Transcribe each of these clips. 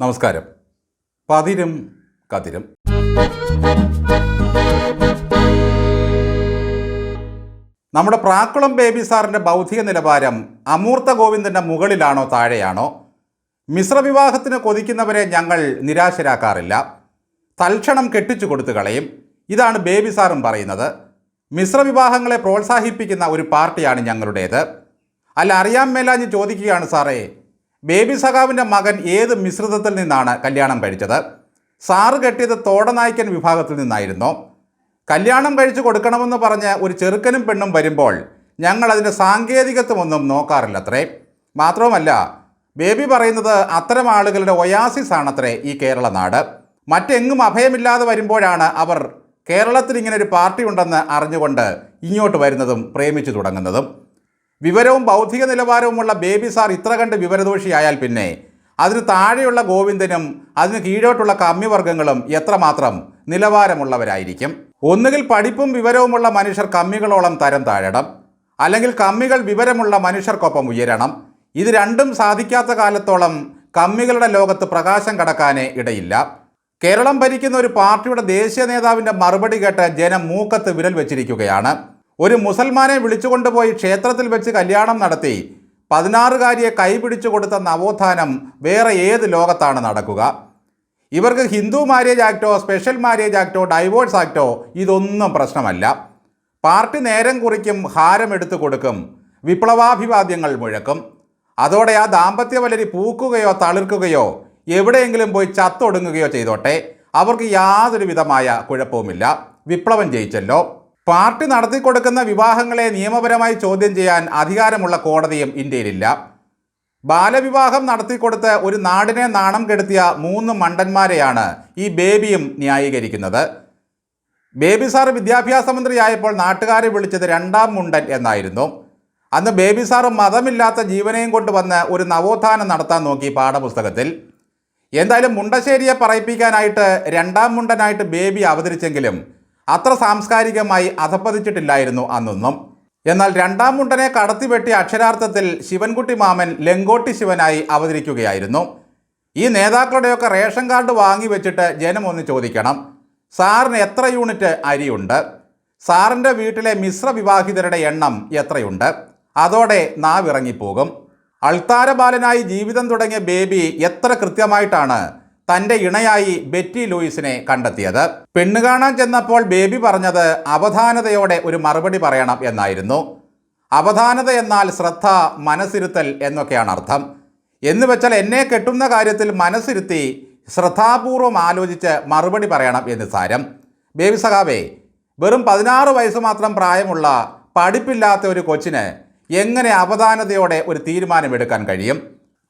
നമസ്കാരം. പതിരും കതിരും. നമ്മുടെ പ്രാക്കുളം ബേബി സാറിൻ്റെ ബൗദ്ധിക നിലവാരം അമൂർത്ത ഗോവിന്ദൻ്റെ മുകളിലാണോ താഴെയാണോ? മിശ്രവിവാഹത്തിന് കൊതിക്കുന്നവരെ ഞങ്ങൾ നിരാശരാക്കാറില്ല. തൽക്ഷണം കെട്ടിച്ചു കൊടുത്തു കളയും. ഇതാണ് ബേബി സാറും പറയുന്നത്. മിശ്രവിവാഹങ്ങളെ പ്രോത്സാഹിപ്പിക്കുന്ന ഒരു പാർട്ടിയാണ് ഞങ്ങളുടേത്. അല്ല, അറിയാൻ മേലാഞ്ഞ് ചോദിക്കുകയാണ് സാറേ, ബേബി സഖാവിൻ്റെ മകൻ ഏത് മിശ്രിതത്തിൽ നിന്നാണ് കല്യാണം കഴിച്ചത്? സാറ് കെട്ടിയത് തോടനായ്ക്കൻ വിഭാഗത്തിൽ നിന്നായിരുന്നോ? കല്യാണം കഴിച്ചു കൊടുക്കണമെന്ന് പറഞ്ഞ് ഒരു ചെറുക്കനും പെണ്ണും വരുമ്പോൾ ഞങ്ങൾ അതിൻ്റെ സാങ്കേതികത്വമൊന്നും നോക്കാറില്ലത്രേ. മാത്രവുമല്ല, ബേബി പറയുന്നത് അത്തരം ആളുകളുടെ ഒയാസിസ് ആണത്രേ ഈ കേരള നാട്. മറ്റെങ്ങും അഭയമില്ലാതെ വരുമ്പോഴാണ് അവർ കേരളത്തിൽ ഇങ്ങനെ ഒരു പാർട്ടി ഉണ്ടെന്ന് അറിഞ്ഞുകൊണ്ട് ഇങ്ങോട്ട് വരുന്നതും പ്രേമിച്ചു തുടങ്ങുന്നതും. വിവരവും ബൗദ്ധിക നിലവാരവുമുള്ള ബേബി സാർ ഇത്ര കണ്ട് വിവരദോഷിയായാൽ പിന്നെ അതിന് താഴെയുള്ള ഗോവിന്ദനും അതിന് കീഴോട്ടുള്ള കമ്മിവർഗങ്ങളും എത്രമാത്രം നിലവാരമുള്ളവരായിരിക്കും? ഒന്നുകിൽ പഠിപ്പും വിവരവുമുള്ള മനുഷ്യർ കമ്മികളോളം തരം താഴണം, അല്ലെങ്കിൽ കമ്മികൾ വിവരമുള്ള മനുഷ്യർക്കൊപ്പം ഉയരണം. ഇത് രണ്ടും സാധിക്കാത്ത കാലത്തോളം കമ്മികളുടെ ലോകത്ത് പ്രകാശം കടക്കാനേ ഇടയില്ല. കേരളം ഭരിക്കുന്ന ഒരു പാർട്ടിയുടെ ദേശീയ നേതാവിൻ്റെ മറുപടി കേട്ട് ജനം മൂക്കത്ത് വിരൽ വെച്ചിരിക്കുകയാണ്. ഒരു മുസൽമാനെ വിളിച്ചുകൊണ്ടുപോയി ക്ഷേത്രത്തിൽ വെച്ച് കല്യാണം നടത്തി 16-കാരിയെ കൈപിടിച്ചു കൊടുത്ത നവോത്ഥാനം വേറെ ഏത് ലോകത്താണ് നടക്കുക? ഇവർക്ക് ഹിന്ദു മാരേജ് ആക്ടോ, സ്പെഷ്യൽ മാരേജ് ആക്ടോ, ഡൈവോഴ്സ് ആക്ടോ ഇതൊന്നും പ്രശ്നമല്ല. പാർട്ടി നേരം കുറിക്കും, ഹാരം എടുത്തു കൊടുക്കും, വിപ്ലവാഭിവാദ്യങ്ങൾ മുഴക്കും. അതോടെ ആ ദാമ്പത്യവലരി പൂക്കുകയോ തളിർക്കുകയോ എവിടെയെങ്കിലും പോയി ചത്തൊടുങ്ങുകയോ ചെയ്തോട്ടെ, അവർക്ക് യാതൊരു വിധമായ കുഴപ്പവുമില്ല. വിപ്ലവം ജയിച്ചല്ലോ. പാർട്ടി നടത്തിക്കൊടുക്കുന്ന വിവാഹങ്ങളെ നിയമപരമായി ചോദ്യം ചെയ്യാൻ അധികാരമുള്ള കോടതിയും ഇന്ത്യയിലില്ല. ബാലവിവാഹം നടത്തിക്കൊടുത്ത് ഒരു നാടിനെ നാണം കെടുത്തിയ 3 മണ്ടന്മാരെയാണ് ഈ ബേബിയും ന്യായീകരിക്കുന്നത്. ബേബി സാർ വിദ്യാഭ്യാസ മന്ത്രിയായപ്പോൾ നാട്ടുകാരെ വിളിച്ചത് 2ാം മുണ്ടൻ എന്നായിരുന്നു. അന്ന് ബേബി സാറ് മതമില്ലാത്ത ജീവനെയും കൊണ്ടുവന്ന് ഒരു നവോത്ഥാനം നടത്താൻ നോക്കി പാഠപുസ്തകത്തിൽ. എന്തായാലും മുണ്ടശ്ശേരിയെ പറയിപ്പിക്കാനായിട്ട് 2ാം മുണ്ടനായിട്ട് ബേബി അവതരിച്ചെങ്കിലും അത്ര സാംസ്കാരികമായി അധപ്പതിച്ചിട്ടില്ലായിരുന്നു അന്നൊന്നും. എന്നാൽ 2ാം മുണ്ടനെ കടത്തിവെട്ടി അക്ഷരാർത്ഥത്തിൽ ശിവൻകുട്ടി മാമൻ ലങ്കോട്ടി ശിവനായി അവതരിക്കുകയായിരുന്നു. ഈ നേതാക്കളുടെയൊക്കെ റേഷൻ കാർഡ് വാങ്ങി വെച്ചിട്ട് ജനം ഒന്ന് ചോദിക്കണം, സാറിന് എത്ര യൂണിറ്റ് അരിയുണ്ട്? സാറിൻ്റെ വീട്ടിലെ മിശ്ര വിവാഹിതരുടെ എണ്ണം എത്രയുണ്ട്? അതോടെ നാവിറങ്ങിപ്പോകും. അൾത്താര ബാലനായി ജീവിതം തുടങ്ങിയ ബേബി എത്ര കൃത്യമായിട്ടാണ് തൻ്റെ ഇണയായി ബെറ്റി ലൂയിസിനെ കണ്ടെത്തിയത്. പെണ്ണ് കാണാൻ ചെന്നപ്പോൾ ബേബി പറഞ്ഞത് അവധാനതയോടെ ഒരു മറുപടി പറയണം എന്നായിരുന്നു. അവധാനത എന്നാൽ ശ്രദ്ധ, മനസ്സിരുത്തൽ എന്നൊക്കെയാണ് അർത്ഥം. എന്ന് വെച്ചാൽ എന്നെ കെട്ടുന്ന കാര്യത്തിൽ മനസ്സിരുത്തി ശ്രദ്ധാപൂർവം ആലോചിച്ച് മറുപടി പറയണം എന്ന് സാരം. ബേബി സഖാവേ, വെറും 16 വയസ്സ് മാത്രം പ്രായമുള്ള പഠിപ്പില്ലാത്ത ഒരു കൊച്ചിന് എങ്ങനെ അവധാനതയോടെ ഒരു തീരുമാനമെടുക്കാൻ കഴിയും?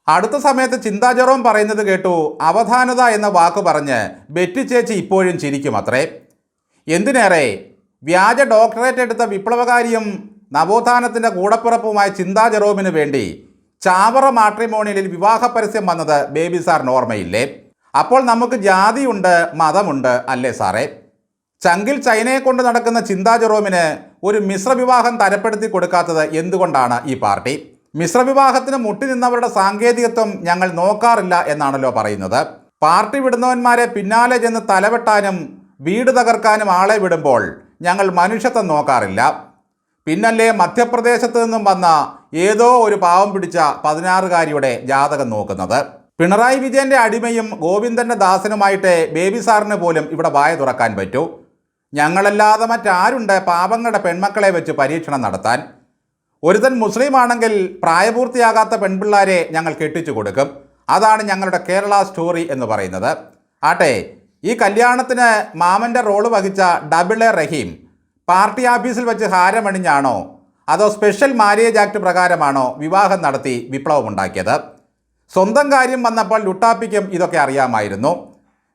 അടുത്ത സമയത്ത് ചിന്താ ജെറോം പറയുന്നത് കേട്ടു, അവധാനത എന്ന വാക്ക് പറഞ്ഞ് ബെറ്റി ചേച്ചി ഇപ്പോഴും ചിരിക്കും അത്രേ. എന്തിനേറെ, വ്യാജ ഡോക്ടറേറ്റ് എടുത്ത വിപ്ലവകാരിയും നവോത്ഥാനത്തിൻ്റെ കൂടപ്പിറപ്പുമായ ചിന്താ ജെറോമിന് വേണ്ടി ചാവറ മാട്രിമോണിയലിൽ വിവാഹ പരസ്യം വന്നത് ബേബി സാറിന് ഓർമ്മയില്ലേ? അപ്പോൾ നമുക്ക് ജാതിയുണ്ട്, മതമുണ്ട് അല്ലേ സാറേ? ചങ്കിൽ ചൈനയെ കൊണ്ട് നടക്കുന്ന ചിന്താ ജെറോമിന് ഒരു മിശ്രവിവാഹം തരപ്പെടുത്തി കൊടുക്കാത്തത് എന്തുകൊണ്ടാണ് ഈ പാർട്ടി? മിശ്രവിവാഹത്തിന് മുട്ടി നിന്നവരുടെ സാങ്കേതികത്വം ഞങ്ങൾ നോക്കാറില്ല എന്നാണല്ലോ പറയുന്നത്. പാർട്ടി വിടുന്നവന്മാരെ പിന്നാലെ ചെന്ന് തലവെട്ടാനും വീട് തകർക്കാനും ആളെ വിടുമ്പോൾ ഞങ്ങൾ മനുഷ്യത്വം നോക്കാറില്ല. പിന്നല്ലേ മധ്യപ്രദേശത്ത് നിന്നും വന്ന ഏതോ ഒരു പാവം പിടിച്ച 16-കാരിയുടെ ജാതകം നോക്കുന്നത്. പിണറായി വിജയൻ്റെ അടിമയും ഗോവിന്ദൻ്റെ ദാസനുമായിട്ട് ബേബി സാറിന് പോലും ഇവിടെ വായ തുറക്കാൻ പറ്റൂ. ഞങ്ങളല്ലാതെ മറ്റാരുണ്ട് പാവങ്ങളുടെ പെൺമക്കളെ വെച്ച് പരീക്ഷണം നടത്താൻ? ഒരുത്തൻ മുസ്ലിം ആണെങ്കിൽ പ്രായപൂർത്തിയാകാത്ത പെൺപിള്ളാരെ ഞങ്ങൾ കെട്ടിച്ചു കൊടുക്കും. അതാണ് ഞങ്ങളുടെ കേരള സ്റ്റോറി എന്ന് പറയുന്നത്. ആട്ടെ, ഈ കല്യാണത്തിന് മാമൻ്റെ റോള് വഹിച്ച ഡബിൾ എ റഹീം പാർട്ടി ഓഫീസിൽ വെച്ച് ഹാരമണിഞ്ഞാണോ അതോ സ്പെഷ്യൽ മാരേജ് ആക്ട് പ്രകാരമാണോ വിവാഹം നടത്തി വിപ്ലവമുണ്ടാക്കിയത്? സ്വന്തം കാര്യം വന്നപ്പോൾ ലുട്ടാപ്പിക്കും ഇതൊക്കെ അറിയാമായിരുന്നു.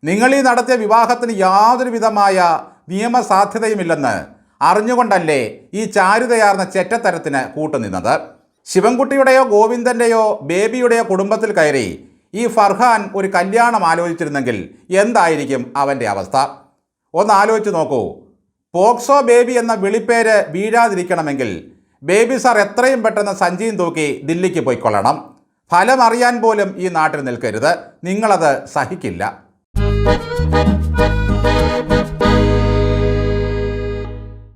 നിങ്ങൾ ഈ നടത്തിയ വിവാഹത്തിന് യാതൊരു വിധമായ നിയമസാധ്യതയുമില്ലെന്ന് അറിഞ്ഞുകൊണ്ടല്ലേ ഈ ചാരുതയാർന്ന ചെറ്റത്തരത്തിന് കൂട്ടുനിന്നത്? ശിവൻകുട്ടിയുടെയോ ഗോവിന്ദൻ്റെയോ ബേബിയുടെയോ കുടുംബത്തിൽ കയറി ഈ ഫർഹാൻ ഒരു കല്യാണം ആലോചിച്ചിരുന്നെങ്കിൽ എന്തായിരിക്കും അവൻ്റെ അവസ്ഥ? ഒന്ന് ആലോചിച്ച് നോക്കൂ. പോക്സോ ബേബി എന്ന വിളിപ്പേര് വീഴാതിരിക്കണമെങ്കിൽ ബേബി സാർ എത്രയും പെട്ടെന്ന് സഞ്ചിയും തൂക്കി ദില്ലിക്ക് പോയിക്കൊള്ളണം. ഫലം അറിയാൻ പോലും ഈ നാട്ടിൽ നിൽക്കരുത്. നിങ്ങളത് സഹിക്കില്ല.